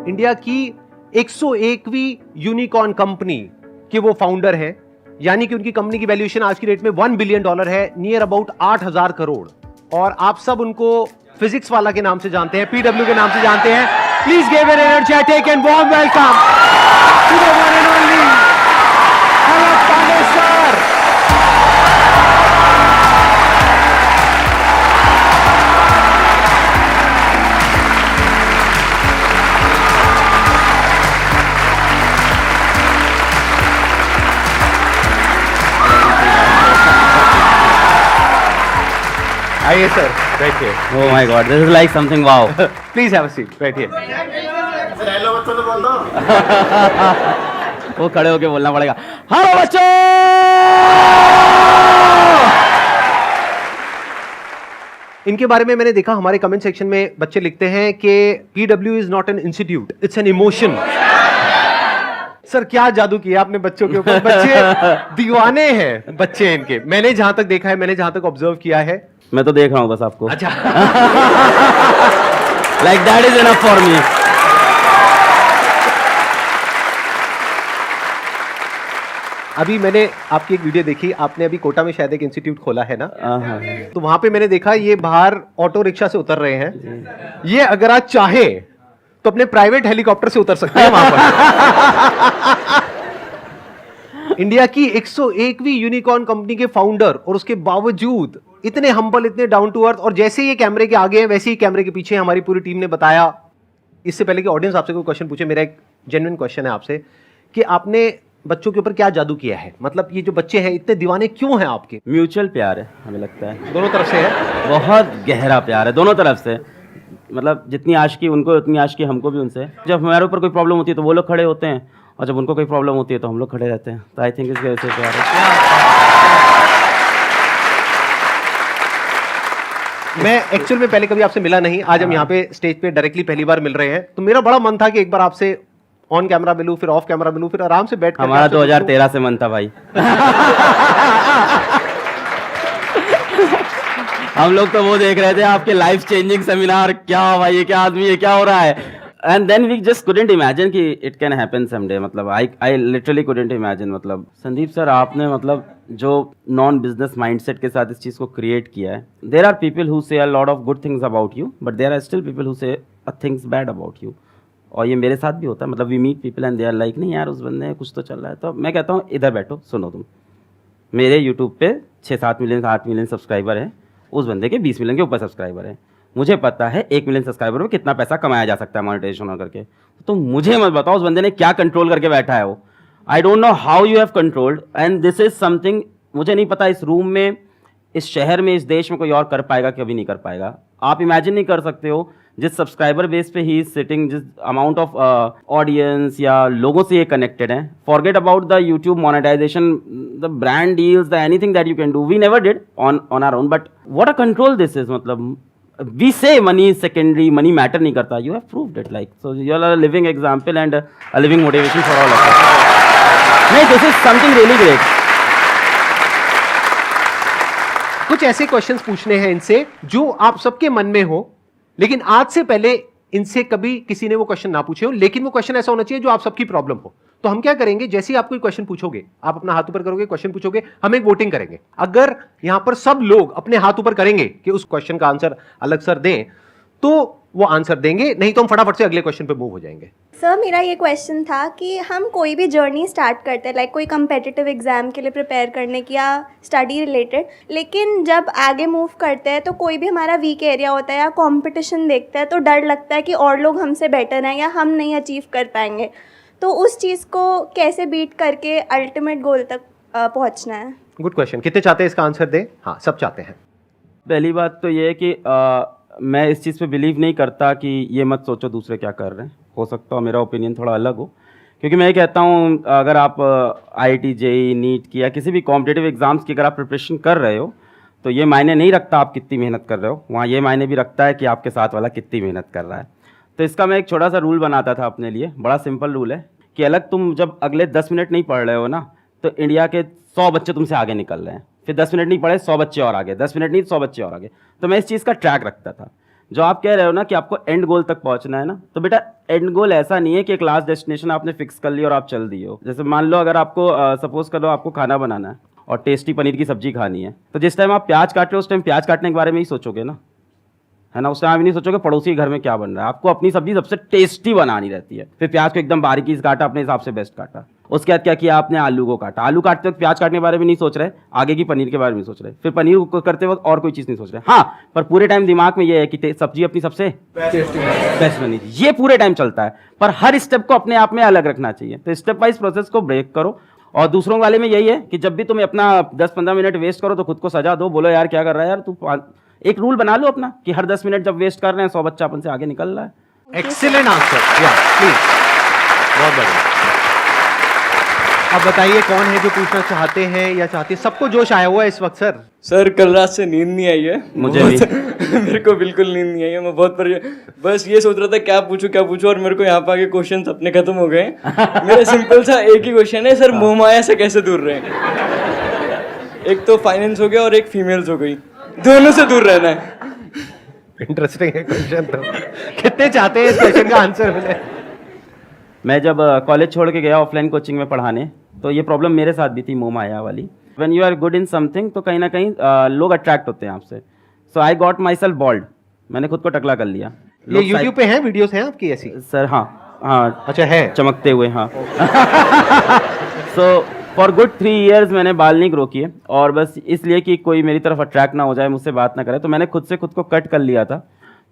India की 101वीं unicorn company के वो फाउंडर हैं, यानी कि उनकी कंपनी की वैल्यूएशन आज की डेट में $1 बिलियन है, नियर अबाउट 8,000 करोड़। और आप सब उनको फिजिक्स वाला के नाम से जानते हैं, पीडब्ल्यू के नाम से जानते हैं। Please give an energetic and warm welcome to the one and only Alakh Pandey sir. आइए सर, बैठिए। Oh my God, this is like something wow. Please have a seat, बैठिए। हेलो बच्चों तो बोल दो। वो खड़े होके बोलना पड़ेगा। हेलो बच्चों। इनके बारे में मैंने देखा, हमारे कमेंट सेक्शन में बच्चे लिखते हैं कि PW is not an institute, it's an emotion. Sir क्या जादू किया आपने बच्चों के ऊपर, बच्चे दीवाने हैं बच्चे इनके। मैंने जहां तक देखा है, मैंने जहां तक ऑब्जर्व किया है। मैं तो देख रहा हूँ बस आपको। अच्छा। Like that is enough for me. अभी मैंने आपकी एक वीडियो देखी, आपने अभी कोटा में शायद एक इंस्टीट्यूट खोला है ना, हाँ। तो वहां पे मैंने देखा ये बाहर ऑटो रिक्शा से उतर रहे हैं। ये अगर आप चाहें तो अपने प्राइवेट हेलीकॉप्टर से उतर सकते हैं वहां पर। इंडिया की 101वीं यूनिकॉर्न कंपनी के फाउंडर, और उसके बावजूद इतने हम्बल, इतने डाउन टू अर्थ। और जैसे ये कैमरे के आगे हैं वैसे ही कैमरे के पीछे हमारी पूरी टीम ने बताया। इससे पहले कि ऑडियंस आपसे कोई क्वेश्चन पूछे, मेरा एक जेन्युइन क्वेश्चन है आपसे कि आपने बच्चों के ऊपर क्या जादू किया है? मतलब ये जो बच्चे हैं इतने दीवाने क्यों हैं आपके? म्यूचुअल प्यार है, हमें लगता है दोनों तरफ से है, बहुत गहरा प्यार है दोनों तरफ से। मतलब जितनी आशिकी उनको उतनी आशिकी हमको भी उनसे। जब हमारे ऊपर कोई प्रॉब्लम होती है तो वो लोग खड़े होते हैं, और जब उनको कोई प्रॉब्लम होती है तो हम लोग खड़े रहते हैं। तो आई थिंक इसके वजह से प्यार है। मैं एक्चुअल में पहले कभी आपसे मिला नहीं, आज हम यहाँ पे स्टेज पे डायरेक्टली पहली बार मिल रहे हैं, तो मेरा बड़ा मन था कि एक बार आपसे ऑन कैमरा मिलूं, फिर ऑफ कैमरा मिलूं, फिर आराम से बैठ कर। हमारा 2013 से मन था भाई। हम लोग तो वो देख रहे थे आपके लाइफ चेंजिंग सेमिनार, क्या भाई ये क्या आदमी है, क्या हो रहा है। And then we just couldn't imagine कि इट कैन हैपन समडे। मतलब आई लिटरली कुडंट इमेजिन। मतलब संदीप सर आपने मतलब जो नॉन बिजनेस माइंडसेट के साथ इस चीज़ को क्रिएट किया है। There are people who say a lot of good things about you, but there are still people who say a things bad about you. और ये मेरे साथ भी होता है। मतलब we meet people and they are like नहीं यार उस बंदे कुछ तो चल रहा है। तो मैं कहता हूँ इधर बैठो, सुनो तुम। मेरे यूट्यूब पे 6-7 मिलियन 8 मिलियन सब्सक्राइबर हैं, उस बंदे के 20 मिलियन के ऊपर सब्सक्राइबर हैं। मुझे पता है 1 मिलियन सब्सक्राइबर में कितना पैसा कमाया जा सकता है मोनेटाइजेशन करके। तो मुझे मत बताओ उस बंदे ने क्या कंट्रोल करके बैठा है वो। I don't know how you have controlled, and this is something मुझे नहीं पता इस रूम में, इस शहर में, इस देश में कोई और कर पाएगा, कभी नहीं कर पाएगा। आप इमेजिन नहीं कर सकते हो जिस सब्सक्राइबर बेस पे ही इज सिटिंग, जिस अमाउंट ऑफ ऑडियंस या लोगों से ये कनेक्टेड है। Forget about the YouTube monetisation, the brand deals, the anything that you can do, we never did on our own, but what a control this is. मतलब we say money is secondary, money matter नहीं करता, you have proved it, like so you are a living example and a living motivation for all of us. नहीं, this is something really great. कुछ ऐसे questions पूछने हैं इनसे जो आप सबके मन में हो, लेकिन आज से पहले इनसे कभी किसी ने वो क्वेश्चन ना पूछे हो, लेकिन वो क्वेश्चन ऐसा होना चाहिए जो आप सबकी प्रॉब्लम हो। तो हम क्या करेंगे, जैसे ही आप कोई क्वेश्चन पूछोगे, आप अपना हाथ ऊपर करोगे, क्वेश्चन पूछोगे, हम एक वोटिंग करेंगे। अगर यहां पर सब लोग अपने हाथ ऊपर करेंगे कि उस क्वेश्चन का आंसर अलग सर दें, तो वो आंसर देंगे, नहीं तो हम फटाफट से अगले क्वेश्चन पे मूव हो जाएंगे। सर मेरा ये क्वेश्चन था कि हम कोई भी जर्नी स्टार्ट करते हैं, लाइक कोई कम्पिटिटिव एग्जाम के लिए प्रिपेयर करने की या स्टडी रिलेटेड, लेकिन जब आगे मूव करते हैं तो कोई भी हमारा वीक एरिया होता है या कंपटीशन देखते हैं तो डर लगता है कि और लोग हमसे बेटर हैं या हम नहीं अचीव कर पाएंगे। तो उस चीज़ को कैसे बीट करके अल्टीमेट गोल तक पहुंचना है? Good question. कितने चाहते हैं इसका आंसर दें? हाँ, सब चाहते हैं। पहली बात तो ये है कि मैं इस चीज़ पे बिलीव नहीं करता कि ये मत सोचो दूसरे क्या कर रहे हैं। हो सकता है मेरा ओपिनियन थोड़ा अलग हो, क्योंकि मैं ये कहता हूँ अगर आप IIT JEE नीट की या किसी भी कॉम्पिटिटिव एग्जाम्स की अगर आप प्रिपरेशन कर रहे हो तो ये मायने नहीं रखता आप कितनी मेहनत कर रहे हो, वहाँ ये मायने भी रखता है कि आपके साथ वाला कितनी मेहनत कर रहा है। तो इसका मैं एक छोटा सा रूल बनाता था अपने लिए, बड़ा सिंपल रूल है कि अलग तुम जब अगले 10 मिनट नहीं पढ़ रहे हो ना, तो इंडिया के 100 बच्चे तुमसे आगे निकल रहे हैं, फिर 10 मिनट नहीं पढ़े 100 बच्चे और आगे, 10 मिनट नहीं 100 बच्चे और आगे। तो मैं इस चीज़ का ट्रैक रखता था। जो आप कह रहे हो ना कि आपको एंड गोल तक पहुंचना है ना, तो बेटा एंड गोल ऐसा नहीं है कि एक लास्ट डेस्टिनेशन आपने फिक्स कर ली और आप चल दिए हो। जैसे मान लो अगर आपको सपोज करो आपको खाना बनाना है और टेस्टी पनीर की सब्जी खानी है, तो जिस टाइम आप प्याज काट रहे हो उस टाइम प्याज काटने के बारे में ही सोचोगे ना, है ना। उस टाइम आप नहीं सोचोगे पड़ोसी के घर में क्या बन रहा है। आपको अपनी सब्जी सबसे टेस्टी बनानी रहती है। फिर प्याज को एकदम बारीकी से काटा, अपने हिसाब से बेस्ट काटा। उसके बाद क्या किया आपने, आलू को काटा। आलू काटते वक्त प्याज काटने के बारे में नहीं सोच रहे, आगे की पनीर के बारे में सोच रहे। फिर पनीर को करते वक्त और कोई चीज़ नहीं सोच रहे। हाँ, पर पूरे टाइम दिमाग में ये है कि सब्जी अपनी सबसे बेस्ट बनी थी, ये पूरे टाइम चलता है। पर हर स्टेप को अपने आप में अलग रखना चाहिए। तो स्टेप वाइज प्रोसेस को ब्रेक करो। और दूसरों वाले में यही है कि जब भी तुम अपना 10-15 मिनट वेस्ट करो तो खुद को सजा दो, बोलो यार क्या कर रहा है यार तू। एक रूल बना लो अपना कि हर 10 मिनट जब वेस्ट कर रहे हैं 100 बच्चा अपन से आगे निकल रहा है। एक्सीलेंट आंसर, या प्लीज, बहुत बढ़िया। अब बताइए कौन है जो पूछना चाहते हैं या चाहती है? सबको जोश आया हुआ है इस वक्त सर। सर कल रात से नींद नहीं आई है मुझे भी। मेरे को बिल्कुल नींद नहीं आई है, मैं बहुत बस ये सोच रहा था क्या पूछूं और मेरे को यहाँ पे आके क्वेश्चन अपने खत्म हो गए। मेरा सिंपल सा एक ही क्वेश्चन है सर, मोहमाया से कैसे दूर रहें? एक तो फाइनेंस हो गया और एक फीमेल्स हो गई, दोनों से दूर रहना है। इंटरेस्टिंग है क्वेश्चन। तो कितने चाहते हैं इस क्वेश्चन का आंसर मिले? मैं जब कॉलेज छोड़ के गया ऑफलाइन कोचिंग में पढ़ाने, तो ये प्रॉब्लम मेरे साथ भी थी, मोह माया वाली। When you are good in something तो कहीं ना कहीं लोग अट्रैक्ट होते हैं आपसे। So I got myself bold, मैंने खुद को टकला कर लिया। ये यूट्यूब पे हैं वीडियोस हैं आपकी ऐसी? सर हाँ अच्छा है, चमकते हुए, हाँ। सो फॉर गुड 3 years मैंने बाल नहीं ग्रो किए, और बस इसलिए कि कोई मेरी तरफ अट्रैक्ट ना हो जाए, मुझसे बात ना करे, तो मैंने खुद से खुद को कट कर लिया था।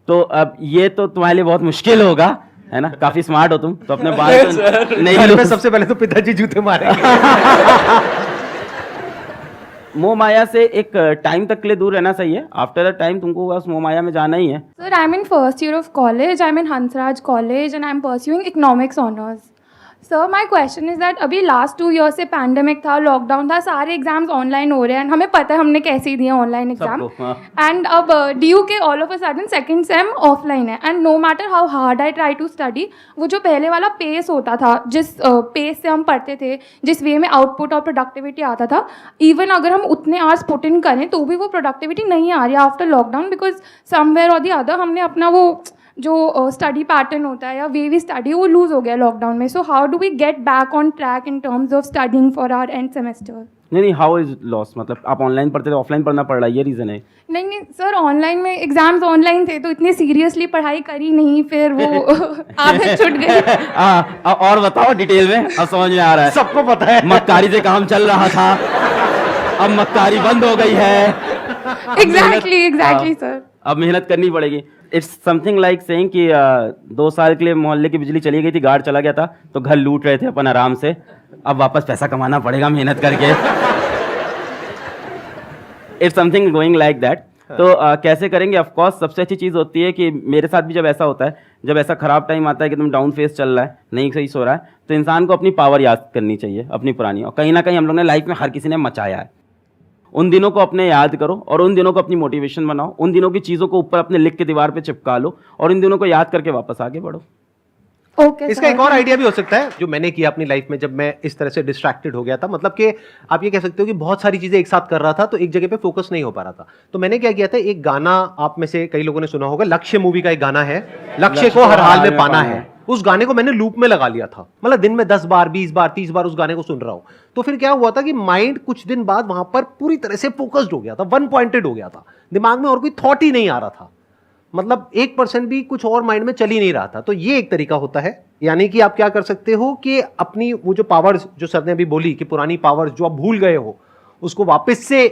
तो अब ये तो तुम्हारे लिए बहुत मुश्किल होगा, है ना, काफी स्मार्ट हो तुम, तो अपने बाल तो नहीं घर में लो। सबसे पहले तो पिताजी जूते मारेंगे। मोह माया से एक टाइम तक के लिए दूर रहना सही है। आफ्टर अ टाइम तुमको उस मोह माया में जाना ही है। Sir, I'm in first year of college. I'm in Hansraj College and I'm pursuing economics honors. Sir, my question is that अभी last 2 years से pandemic था, lockdown था, सारे एग्जाम्स ऑनलाइन हो रहे हैं, हमें पता है हमने कैसे ही दिए ऑनलाइन एग्जाम। सबको, हाँ। एंड अब ड्यू के all of a sudden second same offline है, and no matter how hard I try to study, वो जो पहले वाला पेस होता था, जिस पेस से हम पढ़ते थे, जिस वे में आउटपुट और प्रोडक्टिविटी आता था, इवन अगर हम उतने आवर्स पुट इन करें तो भी वो प्रोडक्टिविटी नहीं आ रही आफ्टर लॉकडाउन, बिकॉज समवेयर और द अदर हमने अपना वो जो स्टडी पैटर्न होता है या वे वी स्टडी वो लूज हो गया लॉकडाउन में। So how do we get back on track in terms of studying for our end semester? नहीं, हाउ इज लॉस, मतलब आप ऑनलाइन पढ़ते थे, ऑफलाइन पढ़ना पड़ रहा है, ये रीजन है? नहीं सर, ऑनलाइन में एग्जाम्स ऑनलाइन थे तो इतने सीरियसली पढ़ाई करी नहीं, फिर वो आदत छूट गई। और बताओ डिटेल में, अब समझ में आ रहा है। सबको पता है मक्कारी से काम चल रहा था, अब मक्कारी बंद हो गई है। एग्जैक्टली सर, अब मेहनत करनी पड़ेगी। इट्स समथिंग लाइक सेइंग कि 2 साल के लिए मोहल्ले की बिजली चली गई थी, गार्ड चला गया था, तो घर लूट रहे थे अपन आराम से, अब वापस पैसा कमाना पड़ेगा मेहनत करके। It's something going like that. तो कैसे करेंगे? ऑफ कोर्स सबसे अच्छी चीज़ होती है कि मेरे साथ भी जब ऐसा होता है, जब ऐसा खराब टाइम आता है कि तुम डाउन फेस चल रहा है, नहीं सही सो रहा है, तो इंसान को अपनी पावर याद करनी चाहिए, अपनी पुरानी। और कहीं ना कहीं हम लोग ने लाइफ में हर किसी ने मचाया है, उन दिनों को अपने याद करो और उन दिनों को अपनी मोटिवेशन बनाओ, उन दिनों की चीज़ों को ऊपर अपने लिख के दीवार पे चिपका लो और इन दिनों को याद करके वापस आगे बढ़ो। ओके। इसका एक और आइडिया भी हो सकता है जो मैंने किया अपनी लाइफ में, जब मैं इस तरह से डिस्ट्रैक्टेड हो गया था, मतलब कि आप ये कह सकते हो कि बहुत सारी चीजें एक साथ कर रहा था तो एक जगह पे फोकस नहीं हो पा रहा था। तो मैंने क्या किया था, एक गाना आप में से कई लोगों ने सुना होगा, लक्ष्य मूवी का एक गाना है, लक्ष्य को हर हाल में पाना है। उस गाने को मैंने लूप में लगा लिया था, मतलब दिन में 10 बार 20 बार 30 बार उस गाने को सुन रहा हूं। तो फिर क्या हुआ था कि माइंड कुछ दिन बाद वहां पर पूरी तरह से फोकस्ड हो गया था, वन पॉइंटेड हो गया था, दिमाग में और कोई थॉट ही नहीं आ रहा था, मतलब 1% भी कुछ और माइंड में चल ही नहीं रहा था। तो ये एक तरीका होता है, यानी कि आप क्या कर सकते हो कि अपनी वो जो पावर्स जो सर ने अभी बोली कि पुरानी पावर्स जो आप भूल गए हो, उसको वापस से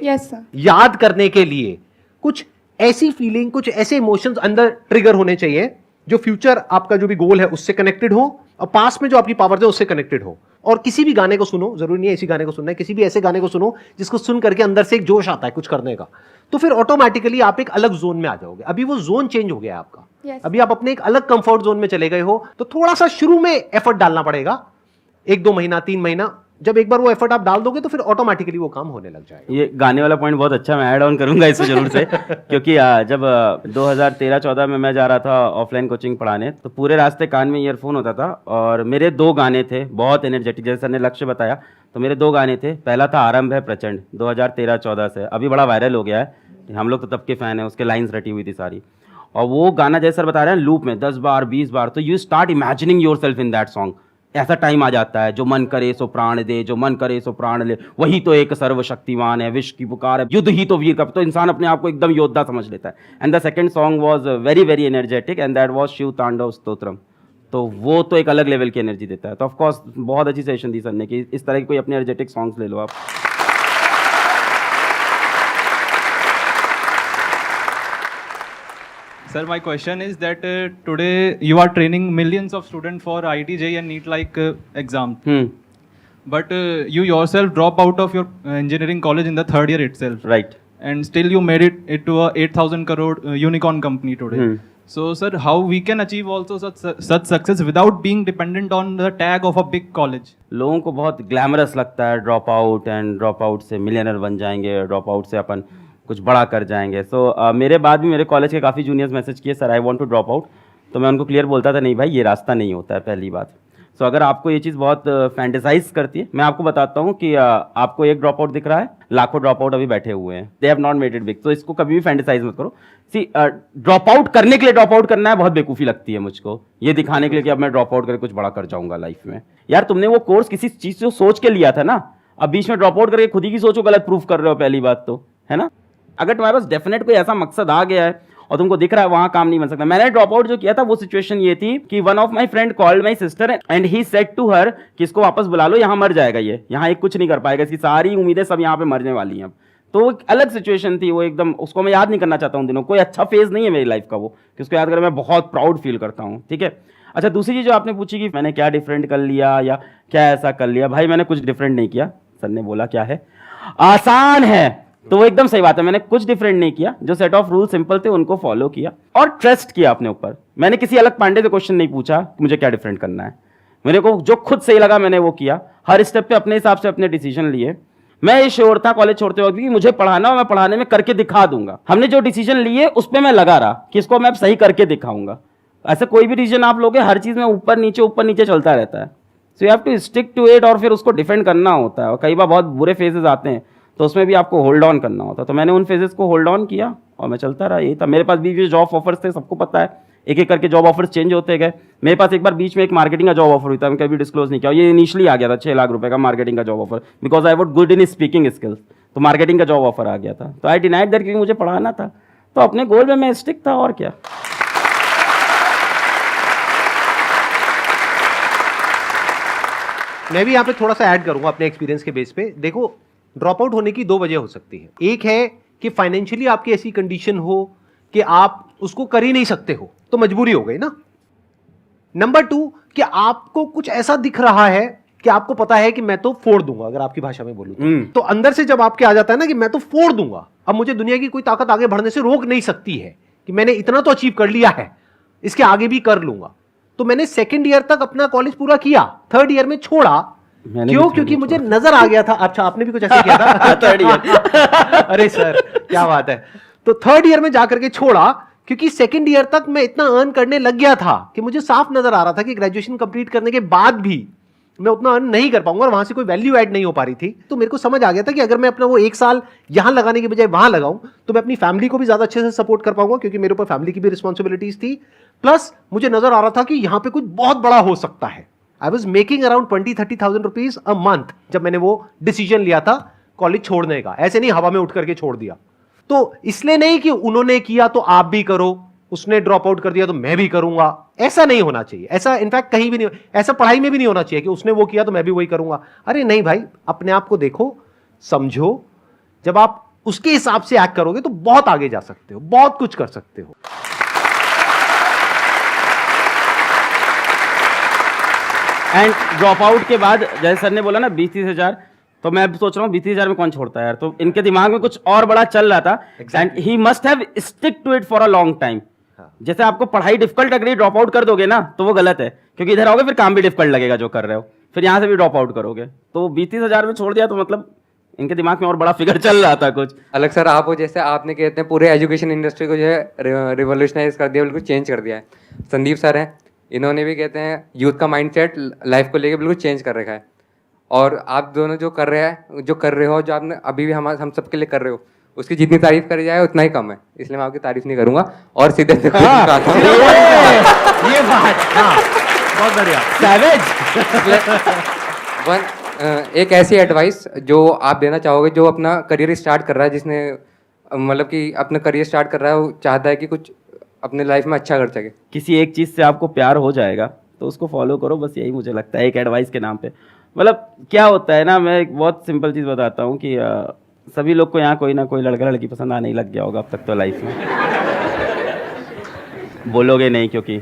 याद करने के लिए कुछ ऐसी फीलिंग, कुछ ऐसे इमोशंस अंदर ट्रिगर होने चाहिए जो फ्यूचर आपका जो भी गोल है उससे कनेक्टेड हो और पास में जो आपकी पावर्स है उससे कनेक्टेड हो। और किसी भी गाने को सुनो, जरूरी नहीं है इसी गाने को सुनना है, किसी भी ऐसे गाने को सुनो जिसको सुन करके अंदर से एक जोश आता है कुछ करने का, तो फिर ऑटोमेटिकली आप एक अलग जोन में आ जाओगे। अभी वो जोन चेंज हो गया है आपका, अभी आप अपने एक अलग कंफर्ट जोन में चले गए हो, तो थोड़ा सा शुरू में एफर्ट डालना पड़ेगा, 1-2 महीना 3 महीना। जब एक बार वो एफर्ट आप डाल दोगे तो फिर ऑटोमेटिकली वो काम होने लग जाएगा। ये गाने वाला पॉइंट बहुत अच्छा, मैं ऐड ऑन करूंगा इसको जरूर से। क्योंकि जब 2013-14 में मैं जा रहा था ऑफलाइन कोचिंग पढ़ाने, तो पूरे रास्ते कान में ईयरफोन होता था और मेरे 2 गाने थे बहुत एनर्जेटिक, जैसे सर ने लक्ष्य बताया, तो मेरे 2 गाने थे। पहला था आरंभ है प्रचंड, 2013-14 से, अभी बड़ा वायरल हो गया है, हम लोग तो तब के फैन हैं, उसके लाइन्स रटी हुई थी सारी। और वो गाना जैसे सर बता रहे हैं लूप में 10 बार 20 बार, तो you start imagining your self in that song. ऐसा टाइम आ जाता है, जो मन करे सो प्राण दे, जो मन करे सो प्राण ले, वही तो एक सर्वशक्तिमान है, विश्व की पुकार है, युद्ध ही तो वीर का, तो इंसान अपने आप को एकदम योद्धा समझ लेता है। And the second song was very very energetic and that was Shiv Tandav Stotram. तो वो तो एक अलग लेवल की एनर्जी देता है। तो ऑफ कोर्स बहुत अच्छी सेशन दी सर ने कि इस तरह की कोई अपने एनर्जेटिक सॉन्ग्स ले लो आप। Sir, my question is that today you are training millions of students for IIT JEE and NEET like exams. But you yourself drop out of your engineering college in the third year itself. Right. And still you made it to a 8,000 crore unicorn company today. So sir, how we can achieve also such success without being dependent on the tag of a big college? लोगों को बहुत glamorous लगता है drop out, and drop out से millionaire बन जाएंगे, drop out से अपन कुछ बड़ा कर जाएंगे। सो मेरे बाद भी मेरे कॉलेज के काफ़ी जूनियर्स मैसेज किए sir I want to drop out, तो मैं उनको क्लियर बोलता था नहीं भाई ये रास्ता नहीं होता है पहली बात। सो अगर आपको ये चीज़ बहुत फैंटेसाइज करती है, मैं आपको बताता हूँ कि आपको एक ड्रॉप आउट दिख रहा है, लाखों ड्रॉप आउट अभी बैठे हुए हैं, they have not made it big. तो इसको कभी भी फैंटेसाइज मत करो। सी ड्रॉप आउट करने के लिए ड्रॉप आउट करना है बहुत बेवकूफ़ी लगती है मुझको, ये दिखाने के लिए कि अब मैं ड्रॉप आउट करके कुछ बड़ा कर जाऊंगा लाइफ में। यार तुमने वो कोर्स किसी चीज़ से सोच के लिया था ना, अब बीच में ड्रॉप आउट करके खुद ही की सोचो गलत प्रूफ कर रहे हो, पहली बात तो है ना। अगर तुम्हारे पास डेफिनेट कोई ऐसा मकसद आ गया है और तुमको दिख रहा है वहां काम नहीं बन सकता। मैंने ड्रॉप आउट जो किया था वो सिचुएशन ये थी कि one of my friend called my sister and he said to her कि इसको वापस बुला लो, यहाँ मर जाएगा ये, यहाँ एक कुछ नहीं कर पाएगा, इसकी सारी उम्मीदें सब यहाँ पे मरने वाली हैं। अब तो एक अलग सिचुएशन थी वो, एकदम उसको मैं याद नहीं करना चाहता हूँ दिनों, कोई अच्छा फेज नहीं है मेरी लाइफ का वो कि उसको याद कर मैं बहुत प्राउड फील करता हूँ। ठीक है, अच्छा दूसरी चीज़ जो आपने पूछी कि मैंने क्या डिफरेंट कर लिया या क्या ऐसा कर लिया, भाई मैंने कुछ डिफरेंट नहीं किया। सर ने बोला क्या है आसान है, तो वो एकदम सही बात है, मैंने कुछ डिफरेंट नहीं किया, जो सेट ऑफ रूल सिंपल थे उनको फॉलो किया और ट्रस्ट किया अपने ऊपर। मैंने किसी अलग पांडे से क्वेश्चन नहीं पूछा कि मुझे क्या डिफरेंट करना है, मेरे को जो खुद सही लगा मैंने वो किया, हर स्टेप पे अपने हिसाब से अपने डिसीजन लिए। मैं ये श्योर था कॉलेज छोड़ते वक्त कि मुझे पढ़ाना और मैं पढ़ाने में करके दिखा दूंगा। हमने जो डिसीजन लिए उस पर मैं लगा रहा कि इसको मैं सही करके दिखाऊंगा। ऐसे कोई भी डिसीजन आप लोगे हर चीज में ऊपर नीचे चलता रहता है, so you have to stick to it और फिर उसको डिफेंड करना होता है। और कई बार बहुत बुरे फेजेस आते हैं तो उसमें भी आपको होल्ड ऑन करना होता है, तो मैंने उन फेजेस को होल्ड ऑन किया और मैं चलता रहा। यही था, मेरे पास भी जॉब ऑफर्स थे, सबको पता है, एक एक करके जॉब ऑफर्स चेंज होते गए। मेरे पास एक बार बीच में एक मार्केटिंग का जॉब ऑफर हुआ था, मैं कभी डिस्क्लोज नहीं किया, ये इनिशियली आ गया था 6 लाख रुपए का मार्केटिंग का job offer, because I what good in speaking skills, तो मार्केटिंग का जॉब ऑफर आ गया था। तो आई डिनाइड दैट क्योंकि मुझे पढ़ाना था, तो अपने गोल में मैं स्टिक था और क्या। मैं भी यहाँ पे थोड़ा सा ऐड करूंगा अपने एक्सपीरियंस के बेस पे। देखो ड्रॉप आउट होने की 2 वजह हो सकती है, एक है कि फाइनेंशियली आपकी ऐसी कंडीशन हो कि आप उसको कर ही नहीं सकते हो, तो मजबूरी हो गई ना। नंबर 2 कि आपको कुछ ऐसा दिख रहा है कि आपको पता है कि मैं तो फोड़ दूंगा, अगर आपकी भाषा में बोलूं तो अंदर से जब आपके आ जाता है ना कि मैं तो फोड़ दूंगा, अब मुझे दुनिया की कोई ताकत आगे बढ़ने से रोक नहीं सकती है, कि मैंने इतना तो अचीव कर लिया है, इसके आगे भी कर लूंगा। तो मैंने 2nd ईयर तक अपना कॉलेज पूरा किया, 3rd ईयर में छोड़ा। क्यों? क्योंकि मुझे नजर आ गया था। अच्छा आपने भी कुछ ऐसे किया था? 3rd ईयर अरे सर क्या बात है। तो 3rd ईयर में जाकर के छोड़ा क्योंकि 2nd ईयर तक मैं इतना अर्न करने लग गया था कि मुझे साफ नजर आ रहा था कि ग्रेजुएशन कंप्लीट करने के बाद भी मैं उतना अर्न नहीं कर पाऊंगा और वहां से कोई वैल्यू ऐड नहीं हो पा रही थी। तो मेरे को समझ आ गया था कि अगर मैं अपना वो 1 साल यहां लगाने के बजाय वहां लगाऊं तो मैं अपनी फैमिली को भी ज्यादा अच्छे से सपोर्ट कर पाऊंगा, क्योंकि मेरे ऊपर फैमिली की भी रिस्पॉन्सिबिलिटीज थी। प्लस मुझे नजर आ रहा था कि यहां पे कुछ बहुत बड़ा हो सकता है। I was making around 20-30,000 rupees a month जब मैंने वो डिसीजन लिया था कॉलेज छोड़ने का। ऐसे नहीं हवा में उठ करके छोड़ दिया। तो इसलिए नहीं कि उन्होंने किया तो आप भी करो, उसने ड्रॉप आउट कर दिया तो मैं भी करूंगा, ऐसा नहीं होना चाहिए। ऐसा इनफैक्ट कहीं भी नहीं, ऐसा पढ़ाई में भी नहीं होना चाहिए कि उसने वो किया तो मैं भी वही करूंगा। अरे नहीं भाई, अपने आप को देखो, समझो, जब आप उसके हिसाब से एक्ट करोगे तो बहुत आगे जा सकते हो, बहुत कुछ कर सकते हो। एंड ड्रॉप आउट के बाद जैसे सर ने बोला ना 20-30 हजार, तो मैं सोच रहा हूँ 20-30 हजार में कौन छोड़ता है यार, तो इनके दिमाग में कुछ और बड़ा चल रहा था and he must have stick to it for a long time. जैसे आपको पढ़ाई डिफिकल्ट लग रही है, ड्रॉप आउट कर दोगे ना तो वो गलत है, क्योंकि इधर आओगे फिर काम भी डिफिकल्ट लगेगा जो कर रहे हो, फिर यहाँ से भी ड्रॉप आउट करोगे। तो 20-30 हजार में छोड़ दिया तो मतलब इनके दिमाग में और बड़ा फिगर चल रहा था कुछ अलग। सर आप वो जैसे आपने कहते हैं पूरे एजुकेशन इंडस्ट्री को जो है रिवोल्यूशनाइज कर दिया, बिल्कुल चेंज कर दिया है। संदीप सर हैं, इन्होंने भी कहते हैं यूथ का माइंडसेट लाइफ को लेके बिल्कुल चेंज कर रखा है। और आप दोनों जो कर रहे हो, जो आपने अभी भी हम सबके लिए कर रहे हो, उसकी जितनी तारीफ करी जाए उतना ही कम है, इसलिए मैं आपकी तारीफ नहीं करूंगा और सीधे ये बात, हाँ, बहुत बढ़िया। सैवेज। एक ऐसी एडवाइस जो आप देना चाहोगे जो अपना करियर स्टार्ट कर रहा है, जिसने मतलब कि अपना करियर स्टार्ट कर रहा है, वो चाहता है कि कुछ अपने लाइफ में अच्छा कर सके। किसी एक चीज़ से आपको प्यार हो जाएगा तो उसको फॉलो करो, बस यही मुझे लगता है एक एडवाइस के नाम पे। मतलब क्या होता है ना, मैं एक बहुत सिंपल चीज़ बताता हूँ कि सभी लोग को यहाँ कोई ना कोई लड़का लड़की पसंद आने ही लग गया होगा अब तक तो लाइफ में। बोलोगे नहीं क्योंकि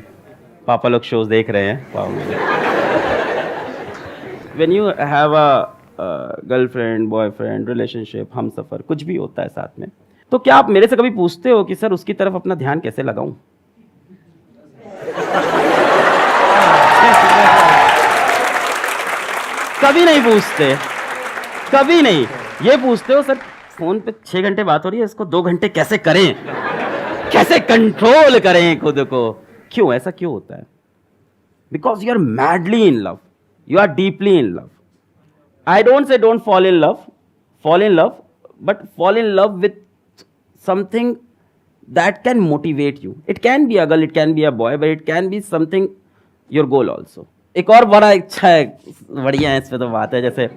पापा लोग शोज देख रहे हैं, पाओगे। When you have a girlfriend, boyfriend, relationship, हम सफ़र, कुछ भी होता है साथ में, तो क्या आप मेरे से कभी पूछते हो कि सर उसकी तरफ अपना ध्यान कैसे लगाऊं? कभी नहीं पूछते, कभी नहीं। ये पूछते हो सर फोन पे 6 घंटे बात हो रही है, इसको 2 घंटे कैसे करें, कैसे कंट्रोल करें खुद को? क्यों ऐसा क्यों होता है? Because you are madly in love, you are deeply in love. I don't say don't fall in love, fall in love, but fall in love with something that can motivate you. It can be a girl, it can be a boy, but it can be something your goal also. एक और बड़ा अच्छा है, बढ़िया है इस पे तो बात है, जैसे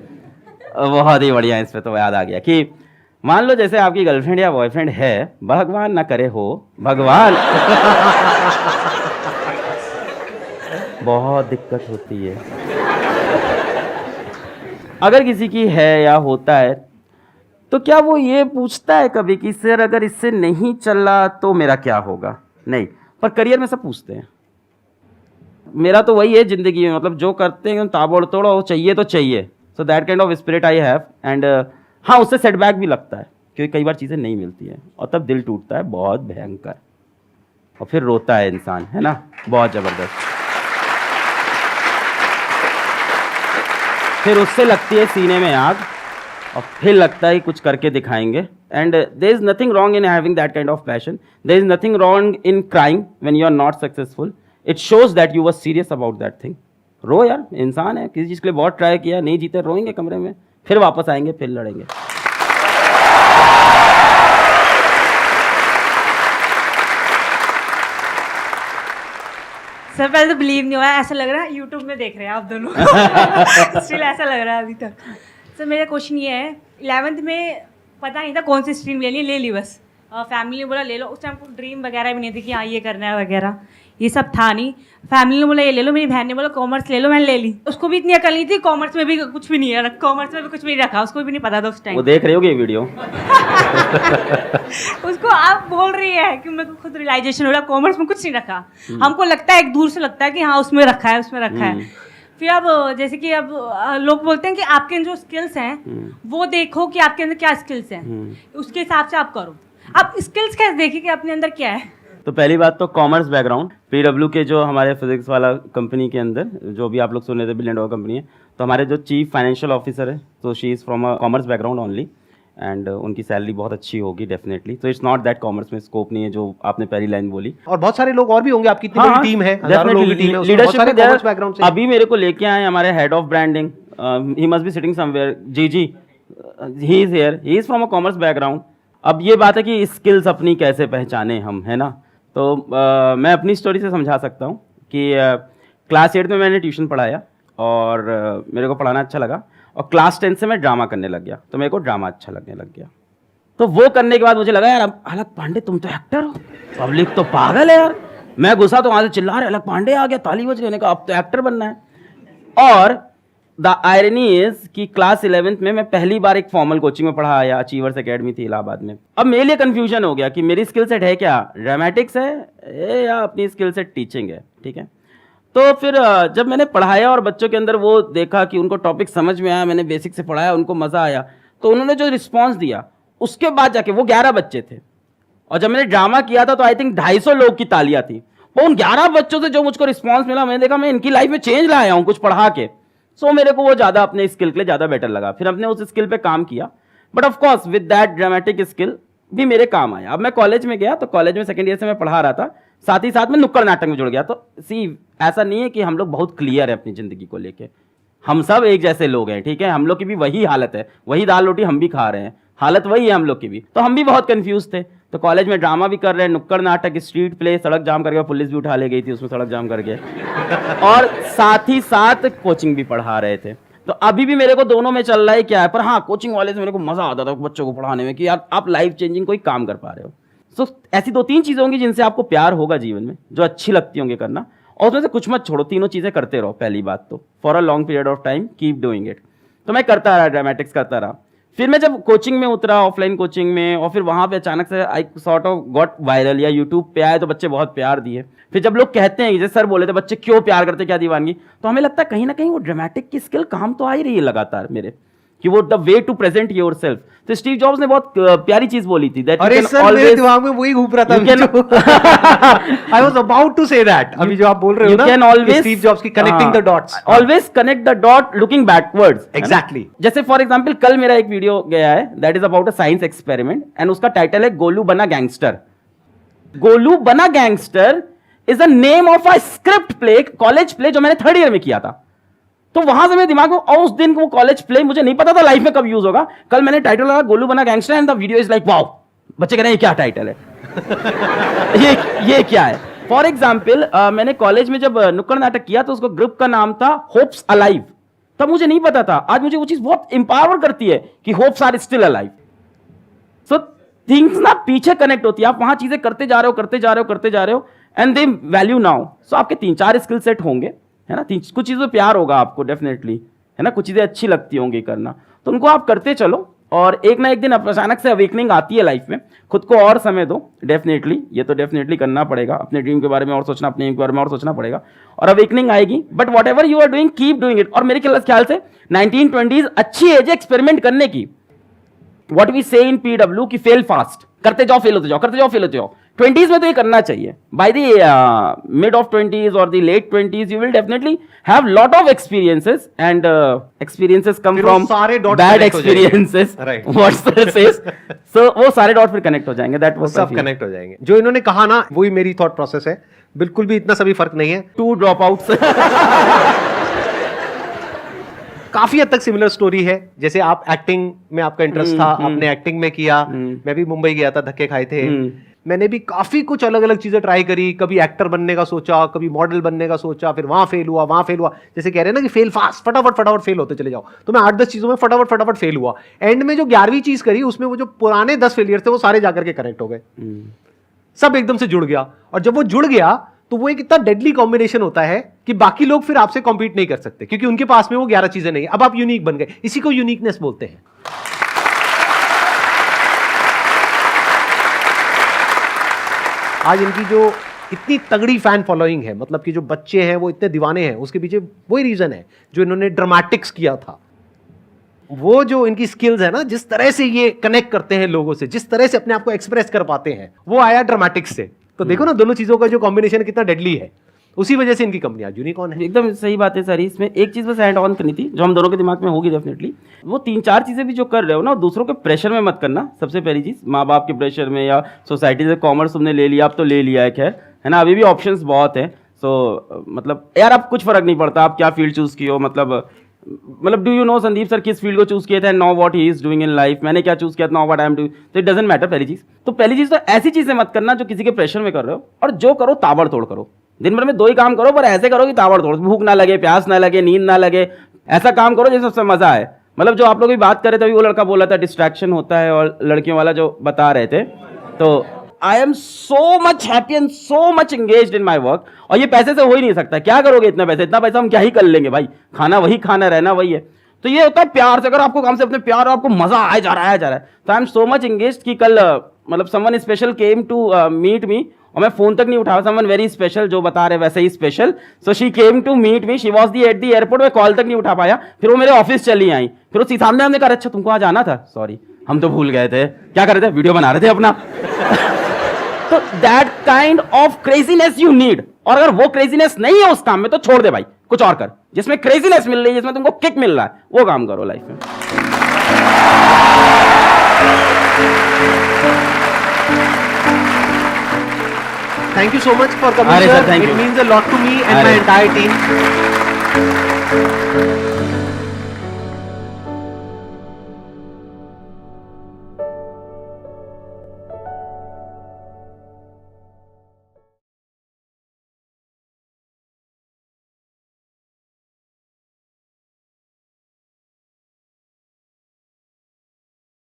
बहुत ही बढ़िया है इस पे तो याद आ गया कि मान लो जैसे आपकी गर्लफ्रेंड या बॉयफ्रेंड है, भगवान ना करे हो, भगवान बहुत दिक्कत होती है अगर किसी की है या होता है, तो क्या वो ये पूछता है कभी कि सर अगर इससे नहीं चला तो मेरा क्या होगा? नहीं, पर करियर में सब पूछते हैं। मेरा तो वही है जिंदगी में, मतलब जो करते हैं ताबड़ तोड़ चाहिए तो चाहिए। So that kind of spirit I have. And हाँ, उससे सेटबैक भी लगता है क्योंकि कई बार चीज़ें नहीं मिलती हैं और तब दिल टूटता है बहुत भयंकर, और फिर रोता है इंसान, है ना, बहुत ज़बरदस्त। फिर उससे लगती है सीने में आग और फिर लगता है कुछ करके दिखाएंगे। And there is nothing wrong in having that kind of passion, there is nothing wrong in crying when you are not successful. It shows that you were serious about that thing. रो यार, इंसान है, किसी चीज़ के लिए बहुत try किया, नहीं जीते, रोएंगे कमरे में, फिर वापस आएंगे, फिर लड़ेंगे। सर पहले तो बिलीव नहीं हुआ, ऐसा लग रहा है यूट्यूब में देख रहे हैं आप दोनों। स्टिल ऐसा लग रहा है अभी तक। सर मेरा क्वेश्चन ये है, 11th में पता नहीं था कौन सी स्ट्रीम लेनी है, ले ली बस। फैमिली ने बोला ले लो, उस टाइम को ड्रीम वगैरह भी नहीं थी कि हाँ ये करना है वगैरह, ये सब था नहीं। फैमिली ने बोला ये ले लो, मेरी बहन ने बोला कॉमर्स ले लो, मैंने ले ली। उसको भी इतनी अकल नहीं थी, कॉमर्स में भी कुछ भी नहीं है, कॉमर्स में भी कुछ भी नहीं रखा, उसको भी नहीं पता था उस टाइम। वो देख रहे होगे ये वीडियो। उसको आप बोल रही है कि मेरे को खुद रियलाइजेशन हो रहा है कॉमर्स में कुछ नहीं रखा। हमको लगता है एक दूर से लगता है कि हाँ उसमें रखा है, उसमें रखा है। फिर अब जैसे कि अब लोग बोलते हैं कि आपके जो स्किल्स हैं वो देखो कि आपके अंदर क्या स्किल्स हैं, उसके हिसाब से आप करो। आप स्किल्स कैसे देखिए कि अपने अंदर क्या है? तो पहली बात तो कॉमर्स बैकग्राउंड, पीडब्ल्यू के जो हमारे फिजिक्स वाला कंपनी के अंदर जो भी आप लोग सुन रहे थे बिलियन डॉलर कंपनी है, तो हमारे जो चीफ फाइनेंशियल ऑफिसर है तो she is from a commerce background only, and उनकी सैलरी बहुत अच्छी होगी डेफिनेटली। तो इट्स नॉट दैट कॉमर्स में स्कोप नहीं है जो आपने पहली लाइन बोली। और बहुत सारे लोग और भी होंगे, आपकी इतनी बड़ी टीम है, हजारों लोगों की टीम है, उसमें बहुत सारे कॉमर्स बैकग्राउंड से। अभी मेरे को लेके आए हमारे head of branding, he must be sitting somewhere, जी he is here, he is from a commerce background. अब ये बात है कि स्किल्स अपनी कैसे पहचाने हम, है ना। तो मैं अपनी स्टोरी से समझा सकता हूँ कि क्लास 8 में मैंने ट्यूशन पढ़ाया और मेरे को पढ़ाना अच्छा लगा, और क्लास 10 से मैं ड्रामा करने लग गया, तो मेरे को ड्रामा अच्छा लगने लग गया। तो वो करने के बाद मुझे लगा यार अलग पांडे तुम तो एक्टर हो, पब्लिक तो पागल है यार। मैं घुसा तो वहाँ से चिल्ला रहे अलग पांडे आ गया, ताली बज गई, अब तो एक्टर बनना है। और द आयरनी इज कि क्लास 11th में मैं पहली बार एक फॉर्मल कोचिंग में पढ़ा आया, अचीवर्स एकेडमी थी इलाहाबाद में। अब मेरे लिए कंफ्यूजन हो गया कि मेरी स्किल सेट है क्या, ड्रामेटिक्स है या अपनी स्किल सेट टीचिंग है, ठीक है। तो फिर जब मैंने पढ़ाया और बच्चों के अंदर वो देखा कि उनको टॉपिक समझ में आया, मैंने बेसिक से पढ़ाया, उनको मज़ा आया, तो उन्होंने जो रिस्पॉन्स दिया उसके बाद जाके वो 11 बच्चे थे, और जब मैंने ड्रामा किया था तो आई थिंक 250 लोग की तालियां थी। वो उन 11 बच्चों से जो मुझको रिस्पॉन्स मिला, मैंने देखा मैं इनकी लाइफ में चेंज लाया हूँ कुछ पढ़ा के। सो मेरे को वो ज़्यादा अपने स्किल के लिए ज़्यादा बेटर लगा, फिर अपने उस स्किल पे काम किया। But of course with that dramatic skill भी मेरे काम आया। अब मैं कॉलेज में गया तो कॉलेज में सेकंड ईयर से मैं पढ़ा रहा था, साथ ही साथ में नुक्कड़ नाटक में जुड़ गया। तो सी ऐसा नहीं है कि हम लोग बहुत क्लियर है अपनी ज़िंदगी को लेके, हम सब एक जैसे लोग हैं, ठीक है, हम लोग की भी वही हालत है, वही दाल रोटी हम भी खा रहे हैं। हालत वही है हम लोग की भी। तो हम भी बहुत कंफ्यूज थे। तो कॉलेज में ड्रामा भी कर रहे हैं, नुक्कड़ नाटक, स्ट्रीट प्ले, सड़क जाम करके पुलिस भी उठा ले गई थी उसमें सड़क जाम करके, और साथ ही साथ कोचिंग भी पढ़ा रहे थे। तो अभी भी मेरे को दोनों में चल रहा है क्या है, पर हाँ कोचिंग वाले से मेरे को मजा आता था बच्चों को पढ़ाने में कि यार आप लाइफ चेंजिंग कोई काम कर पा रहे हो। सो ऐसी 2-3 चीजें होंगी जिनसे आपको प्यार होगा जीवन में, जो अच्छी लगती होंगी करना, और उसमें से कुछ मत छोड़ो, तीनों चीजें करते रहो। पहली बात तो for a long period of time keep doing it. तो मैं करता रहा, ड्रामेटिक्स करता रहा। फिर मैं जब कोचिंग में उतरा, ऑफलाइन कोचिंग में, और फिर वहां पे अचानक से I sort of got viral, या यूट्यूब पे आए तो बच्चे बहुत प्यार दिए। फिर जब लोग कहते हैं, जैसे सर बोले थे बच्चे क्यों प्यार करते, क्या दीवानगी, तो हमें लगता है कहीं ना कहीं वो ड्रामेटिक की स्किल काम तो आ ही रही है लगातार मेरे, कि वो the way to present yourself. तो स्टीव जॉब्स ने बहुत प्यारी चीज बोली थी, दैट अरे सर मेरे दिमाग में वही घूम रहा था, I was about to say that. अभी जो आप बोल रहे हो ना, कैन ऑलवेज स्टीव जॉब्स की connecting the dots, always connect the dot looking backwards. Exactly. जैसे फॉर एग्जांपल कल मेरा एक वीडियो गया है, that is about a science experiment, and उसका टाइटल है गोलू बना गैंगस्टर। गोलू बना gangster is a name of a script play, college play, जो मैंने 3rd ईयर में किया था। तो वहां से मेरे दिमाग में, और उस दिन वो कॉलेज प्ले मुझे नहीं पता था लाइफ में कब यूज होगा। कल मैंने टाइटल लगा गोलू बना gangster, and the video is like wow, बच्चे कह रहे हैं ये क्या टाइटल है, ये क्या है। फॉर एग्जाम्पल मैंने कॉलेज में जब नुक्कड़ नाटक किया तो उसको ग्रुप का नाम था होप्स अलाइव। तब मुझे नहीं पता था, आज मुझे वो चीज बहुत इंपावर करती है कि hopes are still alive. So things ना पीछे कनेक्ट होती है, आप वहां चीजें करते जा रहे हो एंड दे वैल्यू नाउ। सो आपके 3-4 स्किल सेट होंगे, है ना, कुछ चीज़ों प्यार होगा आपको डेफिनेटली, है ना, कुछ चीज़ें अच्छी लगती होंगी करना, तो उनको आप करते चलो, और एक ना एक दिन अचानक से अवेकनिंग आती है लाइफ में। खुद को और समय दो, डेफिनेटली, ये तो डेफिनेटली करना पड़ेगा, अपने ड्रीम के बारे में और सोचना, अपने एम के बारे में और सोचना पड़ेगा, और अवेकनिंग आएगी। But whatever you are doing keep doing it. और मेरे ख्याल से 1920s अच्छी एज है एक्सपेरिमेंट करने की। व्हाट वी से इन पीडब्ल्यू की फेल फास्ट, करते जाओ फेल होते जाओ, करते जाओ फेल होते जाओ। 20s में तो ये करना चाहिए। By the mid of 20s और the late 20s you will definitely have lot of experiences, and experiences come from bad experiences, what's the says. So वो सारे डॉट फिर कनेक्ट हो जाएंगे, दैट वाज सब कनेक्ट हो जाएंगे। जो इन्होंने कहा ना, वही मेरी थॉट प्रोसेस है, बिल्कुल भी इतना सभी फर्क नहीं है। 2 ड्रॉप आउट्स काफी हद तक सिमिलर स्टोरी है। जैसे आप एक्टिंग में आपका इंटरेस्ट था, आपने एक्टिंग में किया, मैं भी मुंबई गया था, धक्के खाए थे, मैंने भी काफी कुछ अलग अलग चीजें ट्राई करी, कभी एक्टर बनने का सोचा, कभी मॉडल बनने का सोचा, फिर वहां फेल हुआ। जैसे कह रहे हैं ना कि फेल फास्ट, फटाफट फेल होते चले जाओ, तो मैं 8-10 चीजों में फटाफट फेल हुआ। एंड में जो 11वीं चीज करी, उसमें वो जो पुराने 10 फेलियर थे वो सारे जाकर के कनेक्ट हो गए, सब एकदम से जुड़ गया। और जब वो जुड़ गया तो वो एक इतना डेडली कॉम्बिनेशन होता है कि बाकी लोग फिर आपसे कॉम्पीट नहीं कर सकते, क्योंकि उनके पास में वो 11 चीजें नहीं है। अब आप यूनिक बन गए, इसी को यूनिकनेस बोलते हैं। आज इनकी जो इतनी तगड़ी फैन फॉलोइंग है, मतलब कि जो बच्चे हैं वो इतने दीवाने हैं, उसके पीछे वही रीजन है जो इन्होंने ड्रामेटिक्स किया था। वो जो इनकी स्किल्स है ना, जिस तरह से ये कनेक्ट करते हैं लोगों से, जिस तरह से अपने आप को एक्सप्रेस कर पाते हैं, वो आया ड्रामेटिक्स से। तो देखो ना, दोनों चीजों का जो कॉम्बिनेशन कितना डेडली है, उसी वजह से इनकी कंपनी आज यूनिकॉर्न है। एकदम सही बात है सर। इसमें एक चीज बस ऐड ऑन करनी थी, जो हम दोनों के दिमाग में होगी डेफिनेटली। वो 3-4 चीजें भी जो कर रहे हो ना, दूसरों के प्रेशर में मत करना। सबसे पहली चीज, माँ बाप के प्रेशर में या सोसाइटी से, कॉमर्स तुमने ले लिया, अब तो ले लिया है, खैर, है ना, अभी भी ऑप्शंस बहुत है। सो मतलब यार अब कुछ फर्क नहीं पड़ता आप क्या फील्ड चूज की हो। मतलब do you know Sandeep sir किस फील्ड को चूज किया था, know what he is doing in life, मैंने क्या चूज किया था, know what I am doing, तो इट डजंट मैटर। पहली चीज तो ऐसी चीजें मत करना जो किसी के प्रेशर में कर रहे हो, और जो करो ताबड़तोड़ करो। दिन भर में 2 ही काम करो, पर ऐसे करो कि ताबड़तोड़, भूख ना लगे, प्यास ना लगे, नींद ना लगे, ऐसा काम करो जिसमें सबसे मजा आए। मतलब जो आप लोग भी बात कर रहे थे, अभी वो लड़का बोला था डिस्ट्रैक्शन होता है, और लड़कियों वाला जो बता रहे थे, तो I am so much happy and so much engaged in my work. और ये पैसे से हो ही नहीं सकता, क्या करोगे इतना पैसा हम क्या ही कर लेंगे भाई, खाना वही खाना, रहना वही है। तो ये होता है प्यार से, अगर आपको काम से अपने प्यार और आपको मजा आया जा रहा है, तो I am so much engaged कि कल मतलब someone special came to meet me, और मैं फोन तक नहीं उठाया, समवन वेरी स्पेशल, जो बता रहे वैसे ही special. So she came to meet me, she was the at the airport, मैं कॉल तक नहीं उठा पाया, फिर वो मेरे ऑफिस चली आई, फिर वो सामने हमने कहा अच्छा तुमको आज आना था, सॉरी हम तो भूल गए थे, क्या कर रहे थे, वीडियो बना रहे थे अपना। तो that kind of craziness you need. और अगर वो क्रेजीनेस नहीं है उस काम में, तो छोड़ दे भाई, कुछ और कर, जिसमें क्रेजीनेस मिल रही है, जिसमें तुमको किक मिल रहा है, वो काम करो लाइफ में। Thank you so much for coming, Sir, thank it you. means a lot to me and my entire team.